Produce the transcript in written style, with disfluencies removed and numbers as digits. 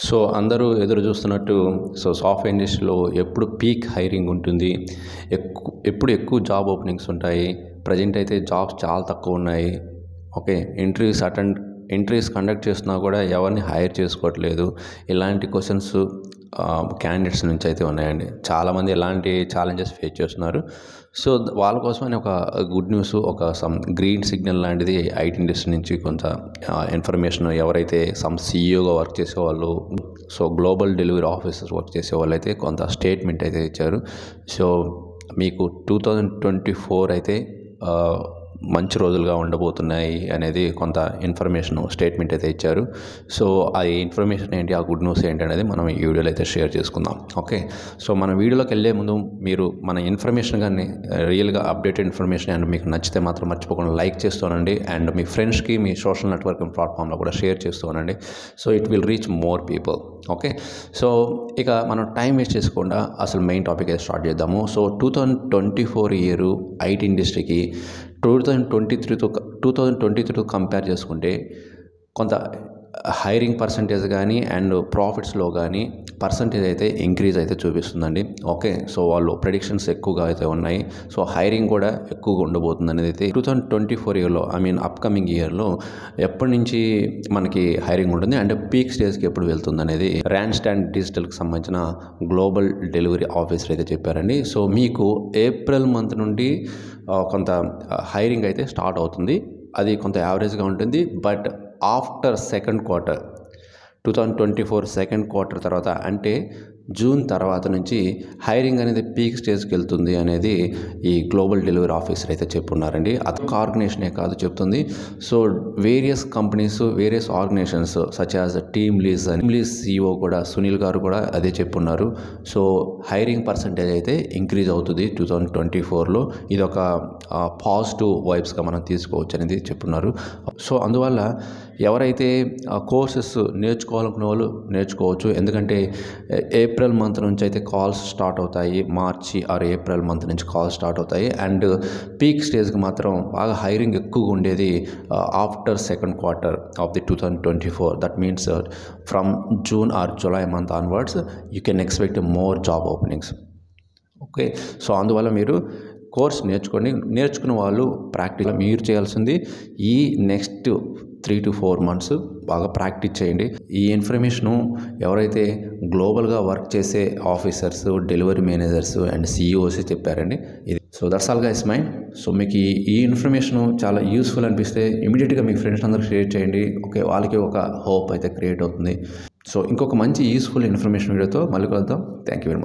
So అందరూ ఎదురు చూస్తున్నట్టు సాఫ్ట్‌వేర్ ఇండస్ట్రీలో ఎప్పుడు పీక్ హైరింగ్ ఉంటుంది. ఎప్పుడు ఎక్కువ జాబ్ ఓపెనింగ్స్ ఉంటాయి. ప్రెజెంట్ అయితే జాబ్స్ చాలా తక్కువ ఉన్నాయి. ఓకే. ఇంటర్వ్యూస్ కండక్ట్ చేస్తున్నా కూడా ఎవరిని హైర్ చేసుకోవట్లేదు. ఇలాంటి క్వెషన్స్ క్యాండిడేట్స్ నుంచి అయితే ఉన్నాయండి. చాలామంది ఇలాంటి ఛాలెంజెస్ ఫేస్ చేస్తున్నారు. సో వాళ్ళ కోసమని ఒక గుడ్ న్యూస్, ఒక గ్రీన్ సిగ్నల్ లాంటిది ఐటీ ఇండస్ట్రీ నుంచి కొంత ఇన్ఫర్మేషన్. ఎవరైతే సీఈఓగా వర్క్ చేసేవాళ్ళు, so global delivery officers work చేసేవాళ్ళు అయితే కొంత స్టేట్మెంట్ అయితే ఇచ్చారు. సో మీకు 2024 అయితే మంచి రోజులుగా ఉండబోతున్నాయి అనేది కొంత ఇన్ఫర్మేషన్ స్టేట్మెంట్ అయితే ఇచ్చారు. సో ఆ ఇన్ఫర్మేషన్ ఏంటి, ఆ గుడ్ న్యూస్ ఏంటి అనేది మనం ఈ వీడియోలో అయితే షేర్ చేసుకుందాం. ఓకే. సో మన వీడియోలోకి వెళ్ళే ముందు మీరు మన ఇన్ఫర్మేషన్ కానీ రియల్గా అప్డేటెడ్ ఇన్ఫర్మేషన్ అండ్ మీకు నచ్చితే మాత్రం మర్చిపోకుండా లైక్ చేస్తూనండి. అండ్ మీ ఫ్రెండ్స్కి మీ సోషల్ నెట్వర్కింగ్ ప్లాట్ఫామ్లో కూడా షేర్ చేస్తూనండి. So it will reach more people. Okay. So ఇక మనం టైం వేస్ట్ చేసుకుండా అసలు మెయిన్ టాపిక్ అయితే స్టార్ట్ చేద్దాము. సో 2024 ఇయర్ ఐటీ ఇండస్ట్రీకి 2023తో కంపేర్ చేసుకుంటే కొంత హైరింగ్ పర్సంటేజ్ కానీ అండ్ ప్రాఫిట్స్లో కానీ పర్సంటేజ్ అయితే ఇంక్రీజ్ అయితే చూపిస్తుందండి. ఓకే. సో వాళ్ళు ప్రెడిక్షన్స్ ఎక్కువగా అయితే ఉన్నాయి. సో హైరింగ్ కూడా ఎక్కువగా ఉండబోతుంది అనేది అయితే 2024 ఇయర్లో అప్కమింగ్ ఇయర్లో ఎప్పటి నుంచి మనకి హైరింగ్ ఉంటుంది అంటే పీక్ స్టేజ్కి ఎప్పుడు వెళ్తుంది అనేది ర్యాండ్స్టాండ్ డిజిటల్కి సంబంధించిన గ్లోబల్ డెలివరీ ఆఫీసర్ అయితే చెప్పారండి. సో మీకు ఏప్రిల్ మంత్ నుండి కొంత హైరింగ్ అయితే స్టార్ట్ అవుతుంది. అది కొంత యావరేజ్గా ఉంటుంది. But after second quarter 2024 second quarter తర్వాత అంటే జూన్ తర్వాత నుంచి హైరింగ్ అనేది పీక్ స్టేజ్కి వెళ్తుంది అనేది ఈ గ్లోబల్ డెలివరీ ఆఫీసర్ అయితే చెప్పున్నారండి. అదొక ఆర్గనైజేషనే కాదు చెప్తుంది. So various companies, various organisations such as TeamLease CEO కూడా సునీల్ గారు కూడా అదే చెప్పున్నారు. సో హైరింగ్ పర్సంటేజ్ అయితే ఇంక్రీజ్ అవుతుంది 2024లో. ఇది ఒక పాజిటివ్ వైబ్స్గా మనం తీసుకోవచ్చు అనేది చెప్పున్నారు. సో అందువల్ల ఎవరైతే కోర్సెస్ నేర్చుకోవాలనుకునే వాళ్ళు నేర్చుకోవచ్చు. ఎందుకంటే ఏప్రిల్ మంత్ నుంచి అయితే కాల్స్ స్టార్ట్ అవుతాయి. మార్చి ఆర్ ఏప్రిల్ మంత్ నుంచి కాల్స్ స్టార్ట్ అవుతాయి. అండ్ పీక్ స్టేజ్కి మాత్రం బాగా హైరింగ్ ఎక్కువగా ఉండేది after second quarter of the 2024. That means from June or July month onwards you can expect more job openings. Okay. So అందువల్ల మీరు కోర్స్ నేర్చుకున్న వాళ్ళు ప్రాక్టీస్ మీరు చేయాల్సింది ఈ నెక్స్ట్ 3 to 4 months బాగా ప్రాక్టీస్ చేయండి. ఈ ఇన్ఫర్మేషను ఎవరైతే గ్లోబల్గా వర్క్ చేసే ఆఫీసర్స్, డెలివరీ మేనేజర్స్ అండ్ CEOస్ చెప్పారండి. ఇది so that's all guys mind. So మీకు ఈ ఇన్ఫర్మేషన్ చాలా యూస్ఫుల్ అనిపిస్తే ఇమీడియట్గా మీ ఫ్రెండ్స్ అందరికి షేర్ చేయండి. ఓకే. వాళ్ళకి ఒక హోప్ అయితే క్రియేట్ అవుతుంది. సో ఇంకొక మంచి యూస్ఫుల్ ఇన్ఫర్మేషన్ వీడియోతో మళ్ళీ కలుద్దాం. Thank you very much.